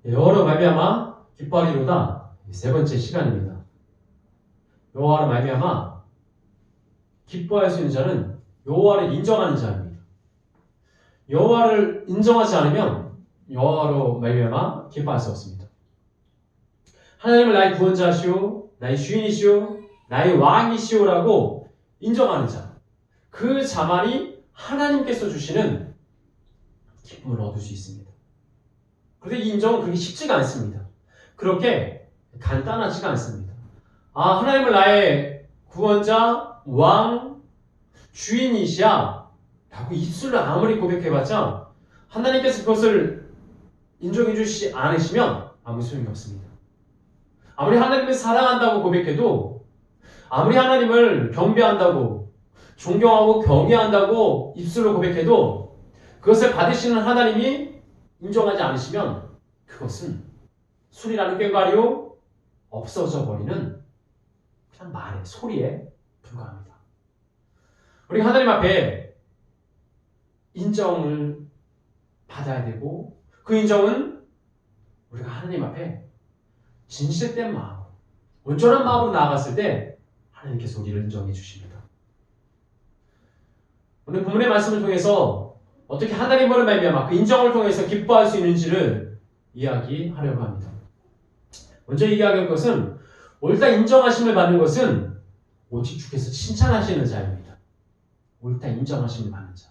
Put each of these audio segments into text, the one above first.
여호와로 말미암아 기뻐하리로다. 세 번째 시간입니다. 여호와로 말미암아 기뻐할 수 있는 자는 여호와를 인정하는 자입니다. 여호와를 인정하지 않으면 여호와로 말미암아 기뻐할 수 없습니다. 하나님을 나의 구원자시오, 나의 주인이시오, 나의 왕이시오라고 인정하는 자, 그 자만이 하나님께서 주시는 기쁨을 얻을 수 있습니다. 그런데 이 인정은 그렇게 쉽지가 않습니다. 그렇게 간단하지가 않습니다. 하나님을 나의 구원자, 왕, 주인이시야 라고 입술로 아무리 고백해봤자 하나님께서 그것을 인정해 주시지 않으시면 아무 소용이 없습니다. 아무리 하나님을 사랑한다고 고백해도, 아무리 하나님을 경배한다고, 존경하고 경외한다고 입술로 고백해도 그것을 받으시는 하나님이 인정하지 않으시면 그것은 술이라는 꽹과리요 없어져 버리는 그냥 말의 소리에 불과합니다. 우리 하나님 앞에 인정을 받아야 되고, 그 인정은 우리가 하나님 앞에 진실된 마음, 온전한 마음으로 나아갔을 때 하나님께서 우리를 인정해 주십니다. 오늘 본문의 말씀을 통해서 어떻게 하나님으로 말미암아 그 인정을 통해서 기뻐할 수 있는지를 이야기하려고 합니다. 먼저 이야기할 것은, 옳다 인정하심을 받는 것은 오직 주께서 칭찬하시는 자입니다. 옳다 인정하심을 받는 자.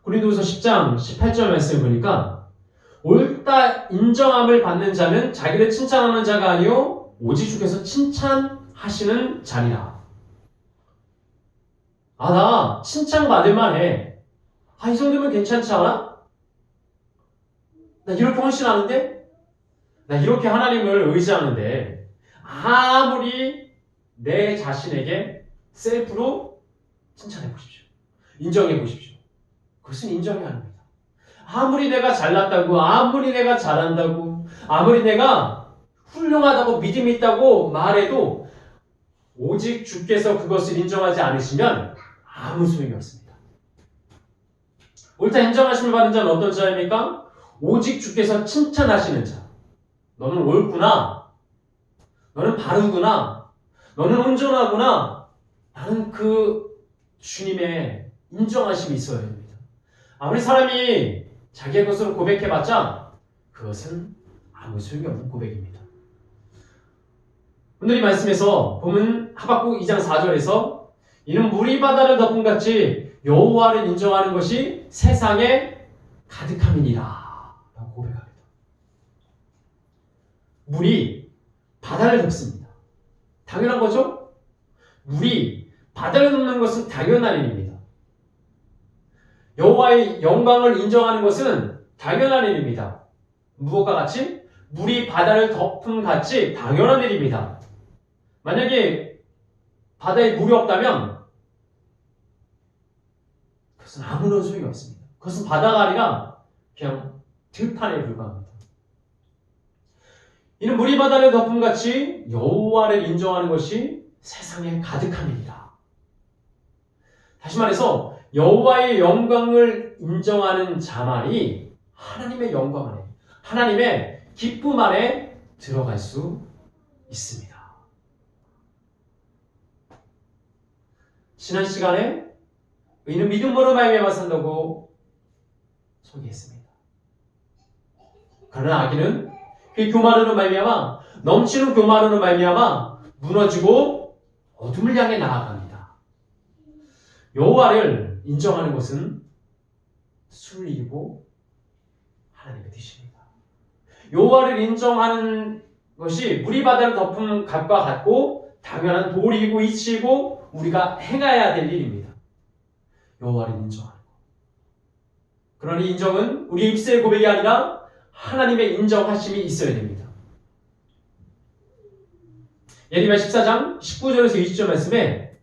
고린도후서 10장 18절 말씀을 보니까 옳다 인정함을 받는 자는 자기를 칭찬하는 자가 아니요 오직 주께서 칭찬하시는 자니라. 나 칭찬받을 만해. 이 정도면 괜찮지 않아? 나 이렇게 헌신하는데? 나 이렇게 하나님을 의지하는데? 아무리 내 자신에게 셀프로 칭찬해 보십시오. 인정해 보십시오. 그것은 인정이 아닙니다. 아무리 내가 잘났다고, 아무리 내가 잘한다고, 아무리 내가 훌륭하다고 믿음이 있다고 말해도 오직 주께서 그것을 인정하지 않으시면 아무 소용이 없습니다. 옳다 인정하심을 받는 자는 어떤 자입니까? 오직 주께서 칭찬하시는 자. 너는 옳구나. 너는 바르구나. 너는 온전하구나. 라는 그 주님의 인정하심이 있어야 됩니다. 아무리 사람이 자기의 것으로 고백해봤자 그것은 아무 소용이 없는 고백입니다. 오늘 이 말씀에서 보면 하박국 2장 4절에서 이는 물이 바다를 덮음같이 여호와를 인정하는 것이 세상에 가득함이니라 라고 고백합니다. 물이 바다를 덮습니다. 당연한 거죠? 물이 바다를 덮는 것은 당연한 일입니다. 여호와의 영광을 인정하는 것은 당연한 일입니다. 무엇과 같이? 물이 바다를 덮음 같이 당연한 일입니다. 만약에 바다에 물이 없다면 그것은 아무런 소용이 없습니다. 그것은 바다가 아니라 그냥 들판에 불과합니다. 이는 물이 바다를 덮음 같이 여호와를 인정하는 것이 세상에 가득함이니라. 다시 말해서 여호와의 영광을 인정하는 자만이 하나님의 영광 안에, 하나님의 기쁨 안에 들어갈 수 있습니다. 지난 시간에 의인은 믿음으로 말미암아 산다고 소개했습니다. 그러나 악인은 그 교만으로 말미암아, 넘치는 교만으로 말미암아 무너지고 어둠을 향해 나아갑니다. 여호와를 인정하는 것은 술이고 하나님의 뜻입니다. 여호와를 인정하는 것이 물이 바다를 덮은 값과 같고 당연한 도리이고 이치이고 우리가 행해야 될 일입니다. 여호와를 인정하는 것. 그러나 이 인정은 우리 입술의 고백이 아니라 하나님의 인정하심이 있어야 됩니다. 예레미야 14장 19절에서 20절 말씀에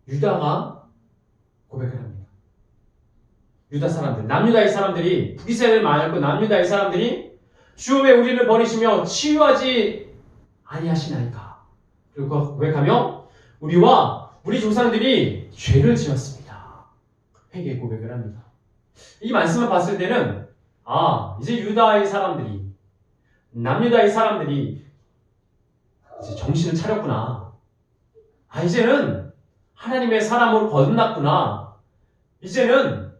유다가 고백을 합니다. 유다 사람들, 남유다의 사람들이, 북이스라엘 많았고 남유다의 사람들이 주여 왜 우리를 버리시며 치유하지 아니하시나이까. 그리고 고백하며 우리와 우리 조상들이 죄를 지었습니다. 회개 고백을 합니다. 이 말씀을 봤을 때는 이제 유다의 사람들이, 남유다의 사람들이 이제 정신을 차렸구나. 이제는 하나님의 사람으로 거듭났구나. 이제는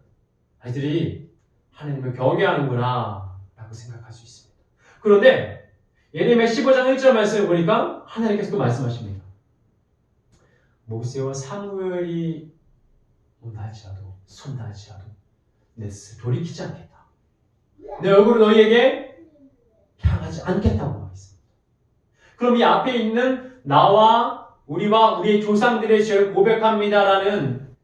아이들이 하나님을 경외하는구나 라고 생각할 수 있습니다. 그런데 예레미야 15장 1절 말씀을 보니까 하나님께서 또 말씀하십니다. 모세와 사무엘이 온다 할지라도 손다 할지라도 내 뜻을 돌이키지 않겠다. 내 얼굴을 너희에게 향하지 않겠다고 말했습니다. 그럼 이 앞에 있는 나와 우리와 우리의 조상들의 죄를 고백합니다라는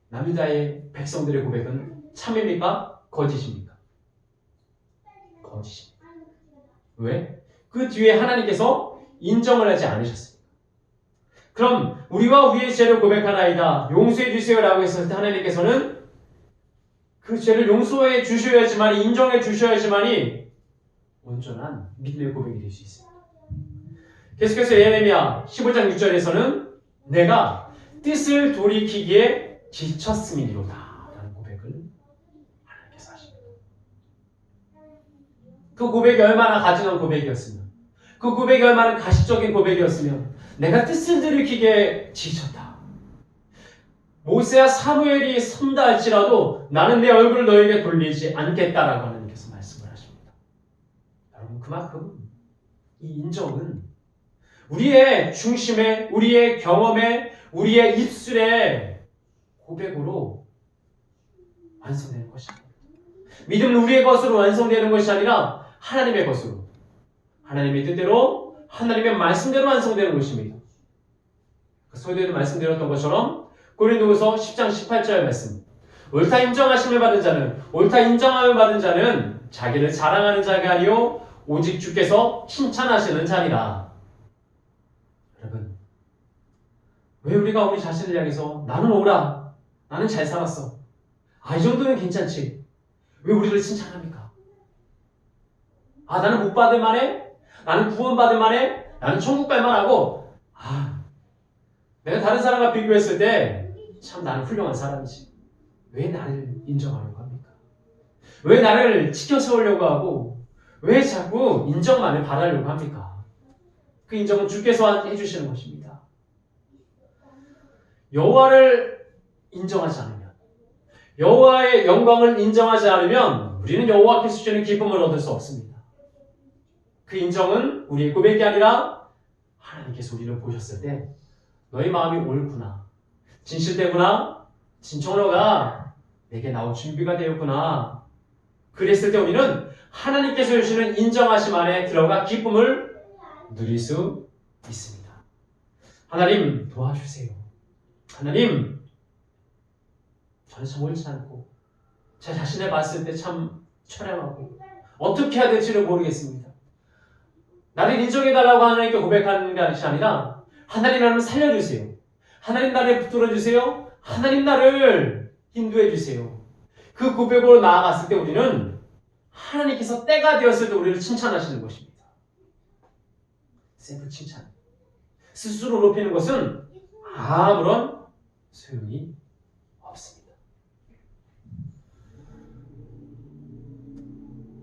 남유다의 백성들의 고백은 참입니까? 거짓입니까? 거짓입니다. 왜? 그 뒤에 하나님께서 인정을 하지 않으셨습니다. 그럼 우리와 우리의 죄를 고백하나이다. 용서해 주세요라고 했을 때 하나님께서는 그 죄를 용서해 주셔야지만, 인정해 주셔야지만이 온전한 믿음의 고백이 될 수 있습니다. 계속해서 예레미야 15장 6절에서는 내가 뜻을 돌이키기에 지쳤음이로다 라는 고백을 하나님께서 하십니다. 그 고백이 얼마나 가증한 고백이었으면, 그 고백이 얼마나 가시적인 고백이었으면 내가 뜻을 돌이키기에 지쳤다. 모세와 사무엘이 선다 할지라도 나는 내 얼굴을 너에게 돌리지 않겠다라고 하나님께서 말씀을 하십니다. 여러분, 그만큼 이 인정은 우리의 중심에, 우리의 경험에, 우리의 입술에 고백으로 완성되는 것입니다. 믿음은 우리의 것으로 완성되는 것이 아니라 하나님의 것으로, 하나님의 뜻대로, 하나님의 말씀대로 완성되는 것입니다. 소위에도 말씀드렸던 것처럼 고린도후서 10장 18절 말씀, 옳다 인정하심을 받은 자는, 옳다 인정함을 받은 자는 자기를 자랑하는 자가 아니요 오직 주께서 칭찬하시는 자니라. 여러분, 왜 우리가 우리 자신을 향해서 나는 옳아, 나는 잘 살았어, 이 정도는 괜찮지, 왜 우리를 칭찬합니까? 나는 못 받을 만해, 나는 구원받을 만해, 나는 천국 갈 만하고, 내가 다른 사람과 비교했을 때 참 나는 훌륭한 사람이지, 왜 나를 인정하려고 합니까? 왜 나를 치켜 세우려고 하고, 왜 자꾸 인정만을 바라려고 합니까? 그 인정은 주께서 해주시는 것입니다. 여호와를 인정하지 않으면, 여호와의 영광을 인정하지 않으면 우리는 여호와께서 주시는 기쁨을 얻을 수 없습니다. 그 인정은 우리의 고백이 아니라 하나님께서 우리를 보셨을 때 너희 마음이 옳구나, 진실되구나, 진정로가 내게 나올 준비가 되었구나, 그랬을 때 우리는 하나님께서 주시는 인정하심 안에 들어가 기쁨을 누릴 수 있습니다. 하나님 도와주세요. 하나님, 저는 참 옳지 않고 제 자신을 봤을 때 참 처량하고 어떻게 해야 될지를 모르겠습니다. 나를 인정해달라고 하나님께 고백하는 것이 아니라 하나님 나를 살려주세요, 하나님 나를 붙들어주세요, 하나님 나를 인도해주세요. 그 고백으로 나아갔을 때 우리는 하나님께서 때가 되었을 때 우리를 칭찬하시는 것입니다. 셀프 칭찬, 스스로 높이는 것은 아무런 소용이 없습니다.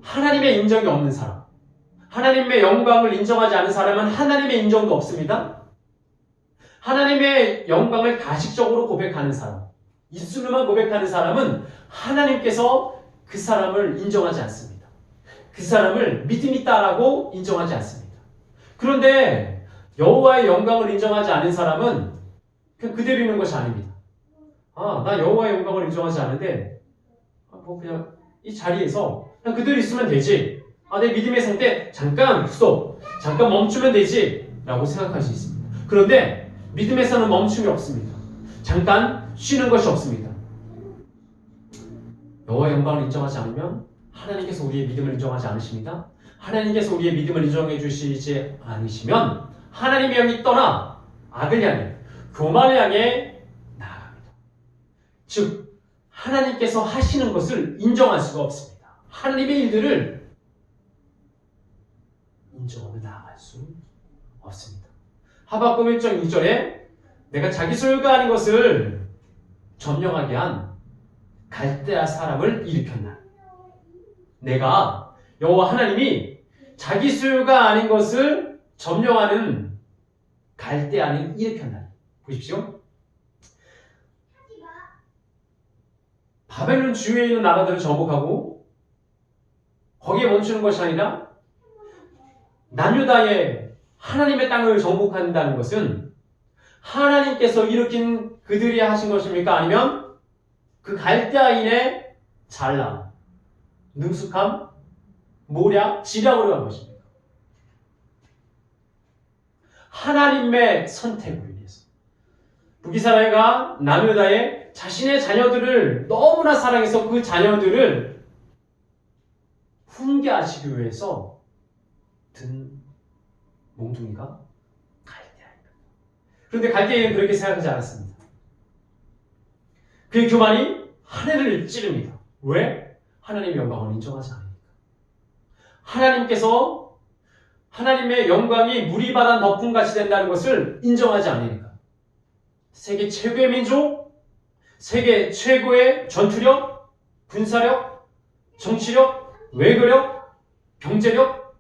하나님의 인정이 없는 사람, 하나님의 영광을 인정하지 않은 사람은 하나님의 인정도 없습니다. 하나님의 영광을 가식적으로 고백하는 사람, 입술로만 고백하는 사람은 하나님께서 그 사람을 인정하지 않습니다. 그 사람을 믿음 있다라고 인정하지 않습니다. 그런데 여호와의 영광을 인정하지 않은 사람은 그냥 그대로 있는 것이 아닙니다. 나 여호와의 영광을 인정하지 않는데 그냥 이 자리에서 그냥 그대로 있으면 되지, 내 믿음의 상태 잠깐 스톱, 잠깐 멈추면 되지 라고 생각할 수 있습니다. 그런데 믿음에서는 멈춤이 없습니다. 잠깐 쉬는 것이 없습니다. 여호와의 영광을 인정하지 않으면 하나님께서 우리의 믿음을 인정하지 않으십니다. 하나님께서 우리의 믿음을 인정해 주시지 않으시면 하나님의 영이 떠나 악을 향해, 교만을 향해 나아갑니다. 즉 하나님께서 하시는 것을 인정할 수가 없습니다. 하나님의 일들을 인정하며 나아갈 수 없습니다. 하박국 1장 6절에 내가 자기 소유가 아닌 것을 점령하게 한 갈대아 사람을 일으켰나. 내가 여호와 하나님이 자기 소유가 아닌 것을 점령하는 갈대아인을 일으켰나니. 보십시오. 바벨론 주위에 있는 나라들을 정복하고 거기에 멈추는 것이 아니라 남유다의 하나님의 땅을 정복한다는 것은 하나님께서 일으킨 그들이 하신 것입니까? 아니면 그 갈대아인의 잘남, 능숙함, 모략, 지략으로 한 것입니까? 하나님의 선택으로 인해서 북이스라엘과 남유다의 자신의 자녀들을 너무나 사랑해서 그 자녀들을 훈계하시기 위해서 든 몽둥이가 갈대아입니다. 그런데 갈대아인은 그렇게 생각하지 않았습니다. 그의 교만이 하늘을 찌릅니다. 왜? 하나님의 영광을 인정하지 않으니까. 하나님께서 하나님의 영광이 무리바다 덮음같이 된다는 것을 인정하지 않으니까. 세계 최고의 민족, 세계 최고의 전투력, 군사력, 정치력, 외교력, 경제력,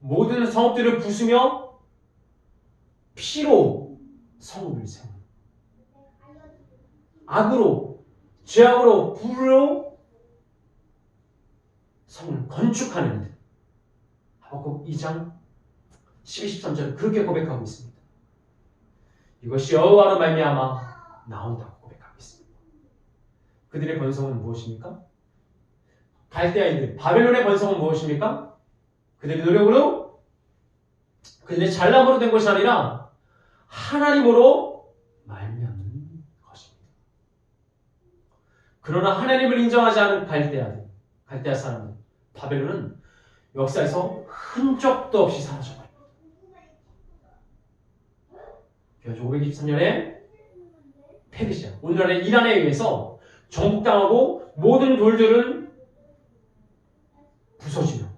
모든 성읍들을 부수며 피로 성읍을 세우는, 악으로, 죄악으로, 불로 성을 건축하는 데 하박국 2장 12, 13절 그렇게 고백하고 있습니다. 이것이 여호와로 말미암아 나온다고 고백하고 있습니다. 그들의 번성은 무엇입니까? 갈대아인들, 바벨론의 번성은 무엇입니까? 그들의 노력으로, 그들의 잘남으로 된 것이 아니라 하나님으로 말미암는 것입니다. 그러나 하나님을 인정하지 않은 갈대아 사람들, 바벨론은 역사에서 흔적도 없이 사라져버립니다. 기원전 523년에 페르시아, 오늘날의 이란에 의해서 정복당하고 모든 돌들은 부서지며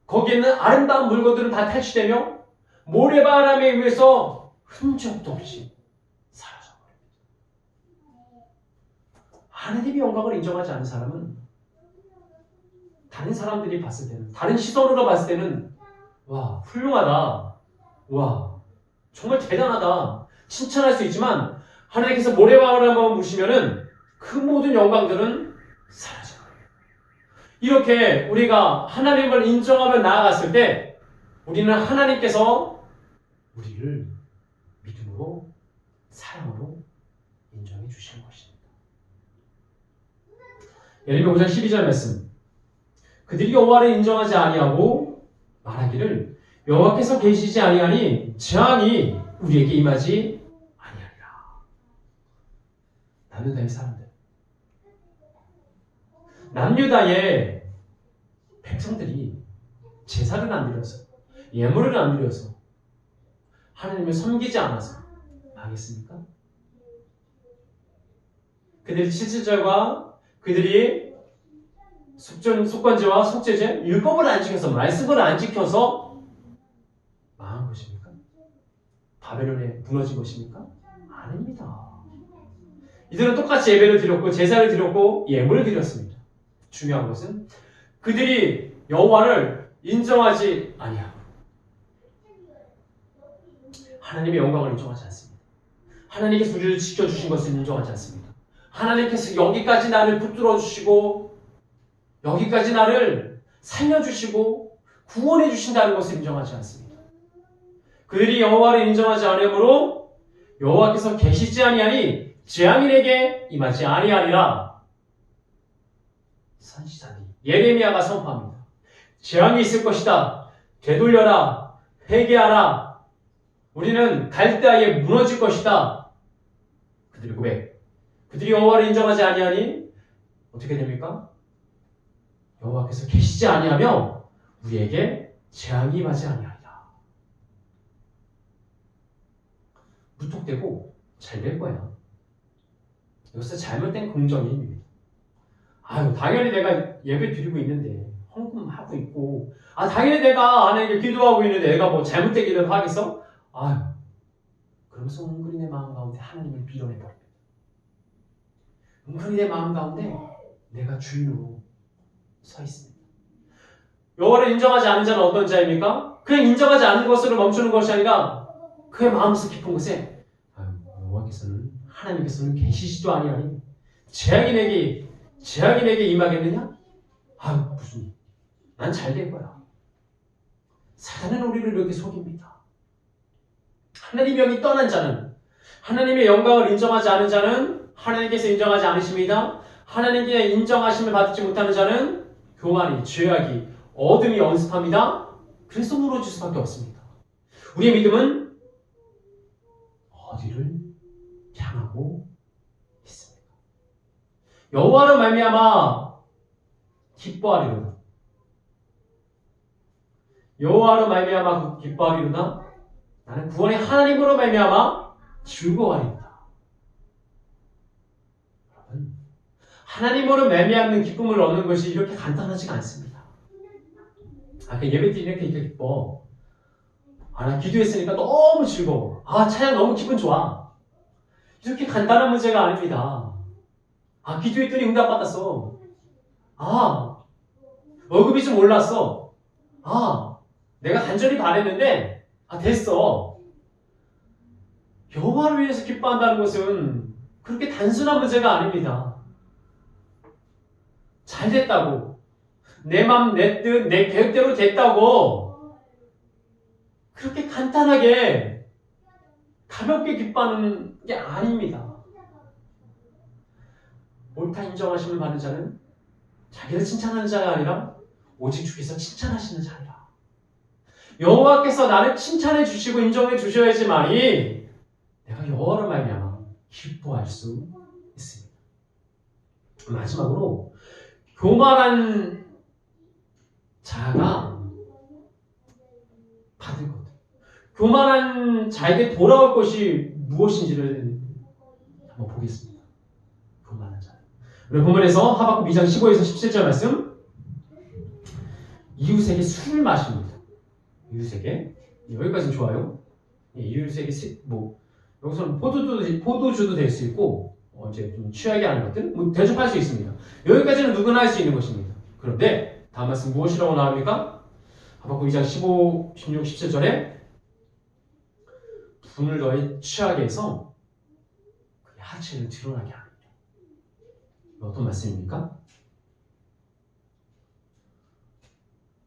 거기에 있는 아름다운 물건들은 다 탈취되며 모래바람에 의해서 흔적도 없이 사라져버립니다. 하나님의 영광을 인정하지 않은 사람은 다른 사람들이 봤을 때는, 다른 시선으로 봤을 때는 와, 훌륭하다, 와, 정말 대단하다 칭찬할 수 있지만 하나님께서 모래바람만 부시면은 그 모든 영광들은 사라져요. 이렇게 우리가 하나님을 인정하며 나아갔을 때 우리는 하나님께서 우리를 믿음으로, 사랑으로 인정해 주시는 것입니다. 예레미야 5장 12절 말씀, 그들이 여호와를 인정하지 아니하고 말하기를 여호와께서 계시지 아니하니 재앙이 우리에게 임하지 아니하리라. 남유다의 사람들, 남유다의 백성들이 제사를 안 드려서, 예물을 안 드려서, 하나님을 섬기지 않아서 망했습니까? 그들이 7절과 그들이 속건제와 속죄제, 율법을 안 지켜서, 말씀을 안 지켜서 망한 것입니까? 바벨론에 무너진 것입니까? 아닙니다. 이들은 똑같이 예배를 드렸고 제사를 드렸고 예물을 드렸습니다. 중요한 것은 그들이 여호와를 인정하지 아니하고 하나님의 영광을 인정하지 않습니다. 하나님께서 우리를 지켜주신 것을 인정하지 않습니다. 하나님께서 여기까지 나를 붙들어 주시고 여기까지 나를 살려주시고 구원해 주신다는 것을 인정하지 않습니다. 그들이 여호와를 인정하지 않으므로 여호와께서 계시지 아니하니 재앙인에게 임하지 아니하리라. 선지자니 예레미야가 선포합니다. 재앙이 있을 것이다. 되돌려라. 회개하라. 우리는 갈대아에 무너질 것이다. 그들의 고백. 그들이 여호와를 인정하지 아니하니 어떻게 됩니까? 여호와께서 계시지 아니하며 우리에게 재앙이 임하지 아니하리라. 무턱대고 잘 될 거야. 여기서 잘못된 긍정의 힘입니다. 아유, 당연히 내가 예배 드리고 있는데, 헌금하고 있고, 당연히 내가 하나님께 기도하고 있는데, 내가 뭐 잘못되기라도 하겠어? 아유, 그러면서 은근히 내 마음 가운데 하나님을 밀어내버립니다. 은근히 내 마음 가운데 내가 주인으로 서 있습니다. 여호와를 인정하지 않은 자는 어떤 자입니까? 그냥 인정하지 않는 것으로 멈추는 것이 아니라 그의 마음속 깊은 곳에 여호와께서는 하나님께서는 계시지도 아니하니 재앙이 내게 임하겠느냐? 무슨 난 잘 될 거야. 사단은 우리를 이렇게 속입니다. 하나님의 영이 떠난 자는, 하나님의 영광을 인정하지 않은 자는 하나님께서 인정하지 않으십니다. 하나님께 인정하심을 받지 못하는 자는 교만이, 죄악이, 어둠이 엄습합니다. 그래서 무너질 수밖에 없습니다. 우리의 믿음은 어디를 향하고 있습니까? 여호와로 말미암아 기뻐하리로다. 여호와로 말미암아 기뻐하리로다. 나는 구원의 하나님으로 말미암아 즐거워하리로다. 여러분, 하나님으로 말미암는 기쁨을 얻는 것이 이렇게 간단하지가 않습니다. 예배 때 이렇게 기뻐. 나 기도했으니까 너무 즐거워. 찬양 너무 기분 좋아. 이렇게 간단한 문제가 아닙니다. 기도했더니 응답받았어. 월급이 좀 올랐어. 내가 간절히 바랬는데 됐어. 여호와를 위해서 기뻐한다는 것은 그렇게 단순한 문제가 아닙니다. 잘 됐다고, 내 맘, 내 뜻, 내 계획대로 됐다고 그렇게 간단하게 가볍게 기뻐하는 게 아닙니다. 옳다 인정하심을 받는 자는 자기를 칭찬하는 자가 아니라 오직 주께서 칭찬하시는 자이라. 여호와께서 나를 칭찬해 주시고 인정해 주셔야지만이 내가 여호와로 말미암아 기뻐할 수 있습니다. 마지막으로 교만한 자가 받을 것, 교만한 자에게 돌아올 것이 무엇인지를 한번 보겠습니다. 교만한 자. 오늘 본문에서 하박국 2장 15에서 17절 말씀, 이웃에게 술을 마십니다. 이웃에게, 여기까지는 좋아요. 이웃에게 여기서는 포도주도 될 수 있고 이제 좀 취하게 하는 것들 대접할 수 있습니다. 여기까지는 누구나 할 수 있는 것입니다. 그런데 다음 말씀 무엇이라고 나옵니까? 하박국 2장 15, 16, 17절에 분을 더해 취하게 해서 그의 하체를 드러나게 합니다. 어떤 말씀입니까?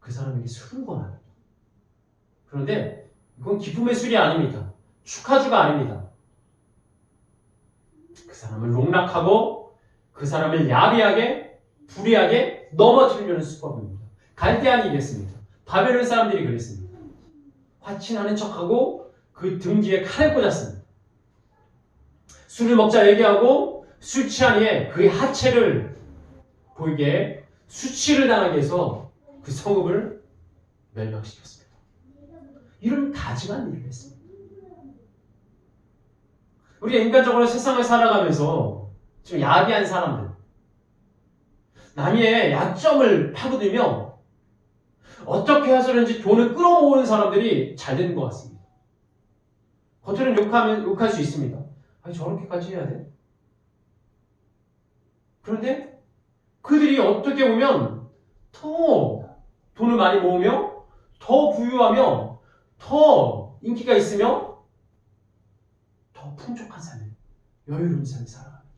그 사람에게 술을 권합니다. 그런데 이건 기쁨의 술이 아닙니다. 축하주가 아닙니다. 그 사람을 농락하고 그 사람을 야비하게, 불의하게 넘어뜨리려는 수법입니다. 갈대안이 이랬습니다. 바벨론 사람들이 그랬습니다. 화친하는 척하고 그 등 뒤에 칼을 꽂았습니다. 술을 먹자 얘기하고 술 취한 이에 그의 하체를 보이게 수치를 당하게 해서 그 성읍을 멸망시켰습니다. 이런 가증한 일을 했습니다. 우리가 인간적으로 세상을 살아가면서 좀 야비한 사람들, 남의 약점을 파고들며 어떻게 해서든지 돈을 끌어모으는 사람들이 잘 되는 것 같습니다. 겉으로는 욕할 수 있습니다. 저렇게까지 해야 돼? 그런데 그들이 어떻게 보면 더 돈을 많이 모으며 더 부유하며 더 인기가 있으며 더 풍족한 삶을, 여유로운 삶을 살아갑니다.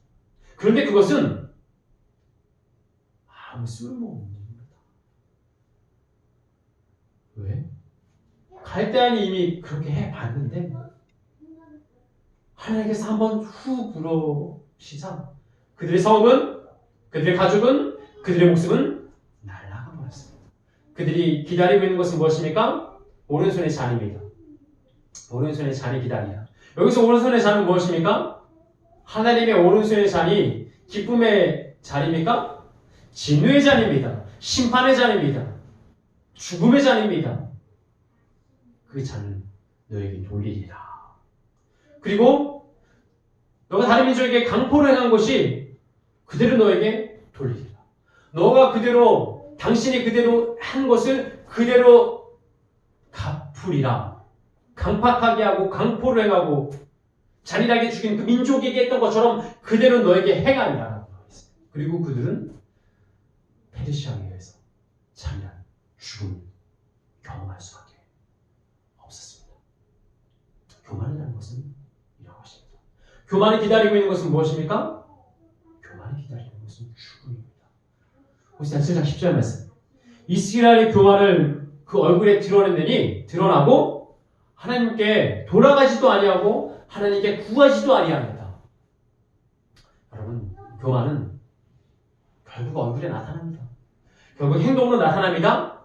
그런데 그것은 아무 쓸모없는 일입니다. 왜? 갈대안이 이미 그렇게 해봤는데 하나님께서 한번 후 불어시자 그들의 성읍은, 그들의 가족은, 그들의 목숨은 날아가 버렸습니다. 그들이 기다리고 있는 것은 무엇입니까? 오른손의 잔입니다. 오른손의 잔이 기다리라. 여기서 오른손의 잔은 무엇입니까? 하나님의 오른손의 잔이 기쁨의 잔입니까? 진노의 잔입니다. 심판의 잔입니다. 죽음의 잔입니다. 그 잔을 너에게 돌리리라. 그리고 너가 다른 민족에게 강포를 행한 것이 그대로 너에게 돌리리라. 너가 그대로, 당신이 그대로 한 것을 그대로 갚으리라. 강팍하게 하고 강포를 행하고 잔인하게 죽인 그 민족에게 했던 것처럼 그대로 너에게 행하리라. 그리고 그들은 페르시아에 의해서 잔인한 죽음을 경험할 수밖에 없었습니다. 교만이라는 것은 이런 것입니다. 교만이 기다리고 있는 것은 무엇입니까? 교만이 기다리는 것은 죽음입니다. 보시다 7장 10절 말씀. 이스라엘의 교만을 그 얼굴에 드러나고 하나님께 돌아가지도 아니하고 하나님께 구하지도 아니합니다. 여러분, 교만은 결국 얼굴에 나타납니다. 결국 행동으로 나타납니다.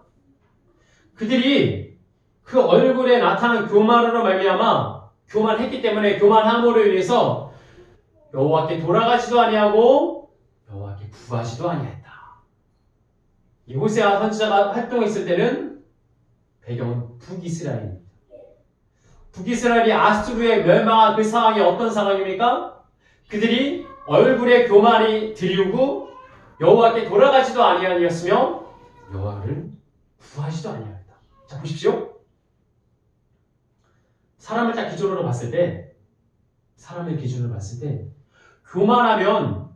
그들이 그 얼굴에 나타난 교만으로 말미암아 교만했기 때문에 교만함으로 인해서 여호와께 돌아가지도 아니하고 여호와께 구하지도 아니했다. 이 호세아 선지자가 활동했을 때는 배경은 북이스라엘입니다. 북이스라엘이 아수르에 멸망한 그 상황이 어떤 상황입니까? 그들이 얼굴에 교만이 드리우고 여호와께 돌아가지도 아니하였으며 여호와를 구하지도 아니하였다. 자, 보십시오. 사람을 딱 기준으로 봤을 때 교만하면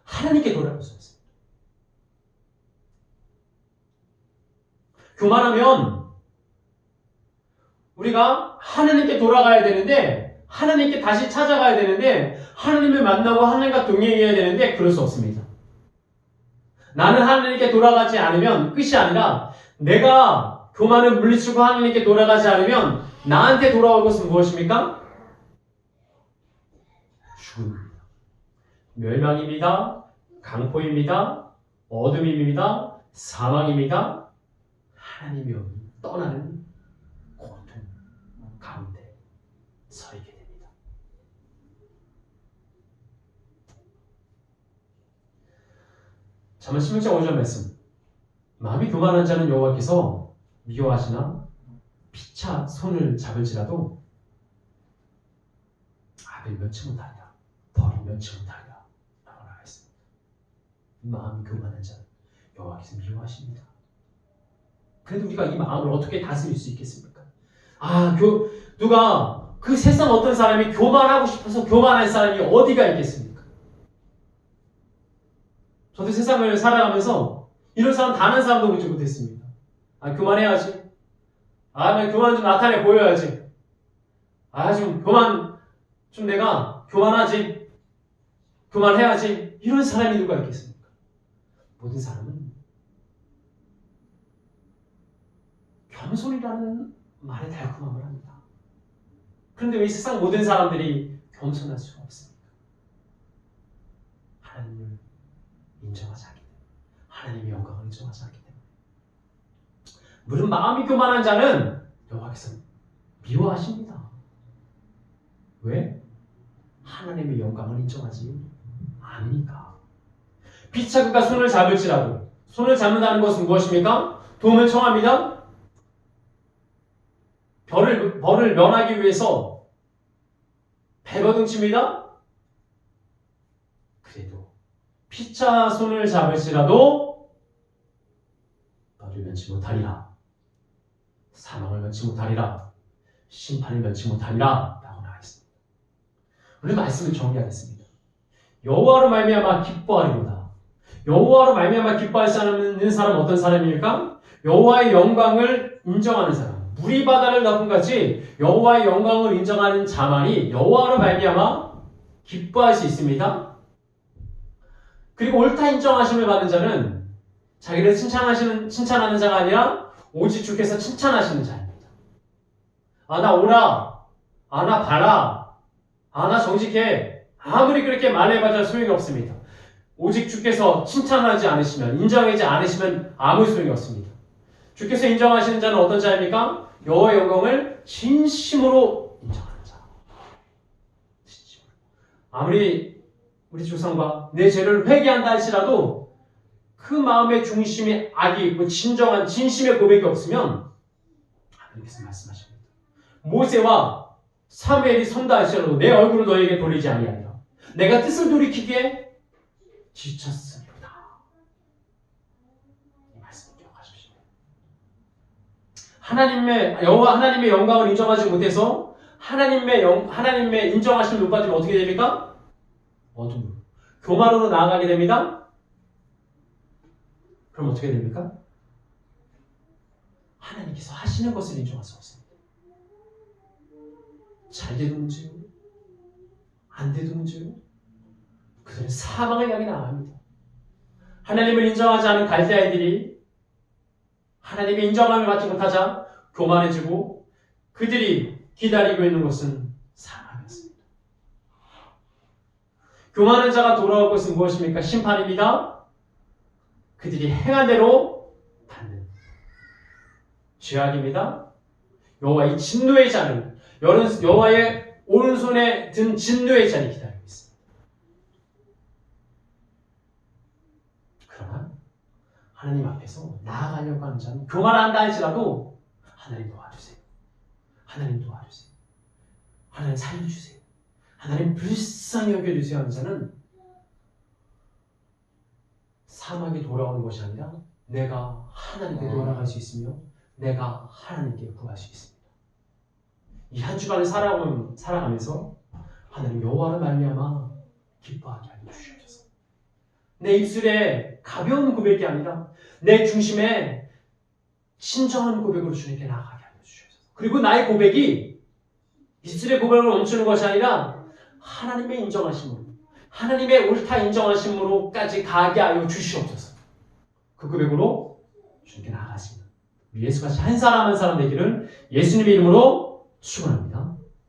하나님께 돌아갈 수 없습니다. 교만하면 우리가 하나님께 돌아가야 되는데, 하나님께 다시 찾아가야 되는데, 하나님을 만나고 하나님과 동행해야 되는데 그럴 수 없습니다. 나는 하나님께 돌아가지 않으면 끝이 아니라 내가 교만을 물리치고 하나님께 돌아가지 않으면 나한테 돌아올 것은 무엇입니까? 죽음입니다. 멸망입니다. 강포입니다. 어둠입니다. 사망입니다. 하나님이 떠나는 고통 가운데 서 있게 됩니다. 잠언 16장 5절 말씀. 마음이 교만한 자는 여호와께서 미워하시나 피차 손을 잡을지라도 악을 면치 못하리라. 벌을 면치 못하리라. 라고 나와있습니다. 마음이 교만한 자는 여호와께서 미워하십니다. 그래도 우리가 이 마음을 어떻게 다스릴 수 있겠습니까? 누가 그 세상 어떤 사람이 교만하고 싶어서 교만할 사람이 어디가 있겠습니까? 저도 세상을 살아가면서 이런 사람 단 한 사람도 보지 못했습니다. 교만해야지. 나 교만 좀 나타내 보여야지. 내가 교만하지. 교만해야지. 이런 사람이 누가 있겠습니까? 모든 사람은 겸손이라는 말에 달콤함을 합니다. 그런데 왜 세상 모든 사람들이 겸손할 수가 없습니까? 하나님을 인정하지 않기 때문에, 하나님의 영광을 인정하지 않기 때문에. 물론 마음이 교만한 자는 여호와께서 미워하십니다. 왜? 하나님의 영광을 인정하지 않으니까. 피차 그가 손을 잡을지라도, 손을 잡는다는 것은 무엇입니까? 도움을 청합니다. 벌을 면하기 위해서 배거등칩니다. 그래도 피차 손을 잡을지라도 벌을 면치 못하리라. 사망을 면치 못하리라. 심판을 면치 못하리라. 라고 나와있습니다. 오늘 말씀을 정리하겠습니다. 여호와로 말미암아 기뻐하리로다. 여호와로 말미암아 기뻐할 수 있는 사람은 어떤 사람입니까? 여호와의 영광을 인정하는 사람. 물이 바다를 덮은 같이 여호와의 영광을 인정하는 자만이 여호와로 말미암아 기뻐할 수 있습니다. 그리고 옳다 인정하심을 받는 자는 자기를 칭찬하는 자가 아니라 오직 주께서 칭찬하시는 자입니다. 나 옳아. 나 바라. 나 정직해. 아무리 그렇게 말해봐야 소용이 없습니다. 오직 주께서 칭찬하지 않으시면, 인정하지 않으시면 아무 소용이 없습니다. 주께서 인정하시는 자는 어떤 자입니까? 여호와의 영광을 진심으로 인정하는 자. 진심으로. 아무리 우리 조상과 내 죄를 회개한다 할지라도 그 마음의 중심에 악이 있고 진정한 진심의 고백이 없으면 하나님께서 말씀하십니다. 모세와 사무엘이 선다 할지라도 내 얼굴을 너에게 돌리지 아니하리라. 내가 뜻을 돌이키기에 지쳤으리로다. 이 말씀을 기억하십시오. 하나님의 영광을 인정하지 못해서 하나님의 인정하심을 못 받으면 어떻게 됩니까? 어둠으로, 교만으로 나아가게 됩니다. 그럼 어떻게 됩니까? 하나님께서 하시는 것을 인정할 수 없습니다. 잘 돼도 문제고 안 돼도 문제고 그들은 사망을 향해 나아갑니다. 하나님을 인정하지 않은 갈대아인들이 하나님의 인정함을 받지 못하자 교만해지고 그들이 기다리고 있는 것은 사망이었습니다. 교만한 자가 돌아올 것은 무엇입니까? 심판입니다. 그들이 행한 대로 받는 죄악입니다. 여호와의 진노의 잔을 여호와의 오른손에 든 진노의 잔이 기다리고 있습니다. 그러나 하나님 앞에서 나아가려고 하는 자는 교만한다 할지라도 하나님 도와주세요. 하나님 도와주세요. 하나님 살려주세요. 하나님 불쌍히 여겨주세요 하는 자는 사막에 돌아오는 것이 아니라 내가 하나님께 돌아갈 수 있으며 내가 하나님께 구할 수 있습니다. 이 한 주간을 살아가면서 하나님 여호와를 말미암아 기뻐하게 하여 주시옵소서. 내 입술에 가벼운 고백이 아니라 내 중심에 신정한 고백으로 주님께 나아가게 하여 주시옵소서. 그리고 나의 고백이 입술의 고백으로 멈추는 것이 아니라 하나님의 인정하심으로 하나님의 옳다 인정하심으로까지 가게 하여 주시옵소서. 그 고백으로 주님께 나아가십니다. 예수같이 한 사람 한 사람 되기를 예수님의 이름으로 축원합니다.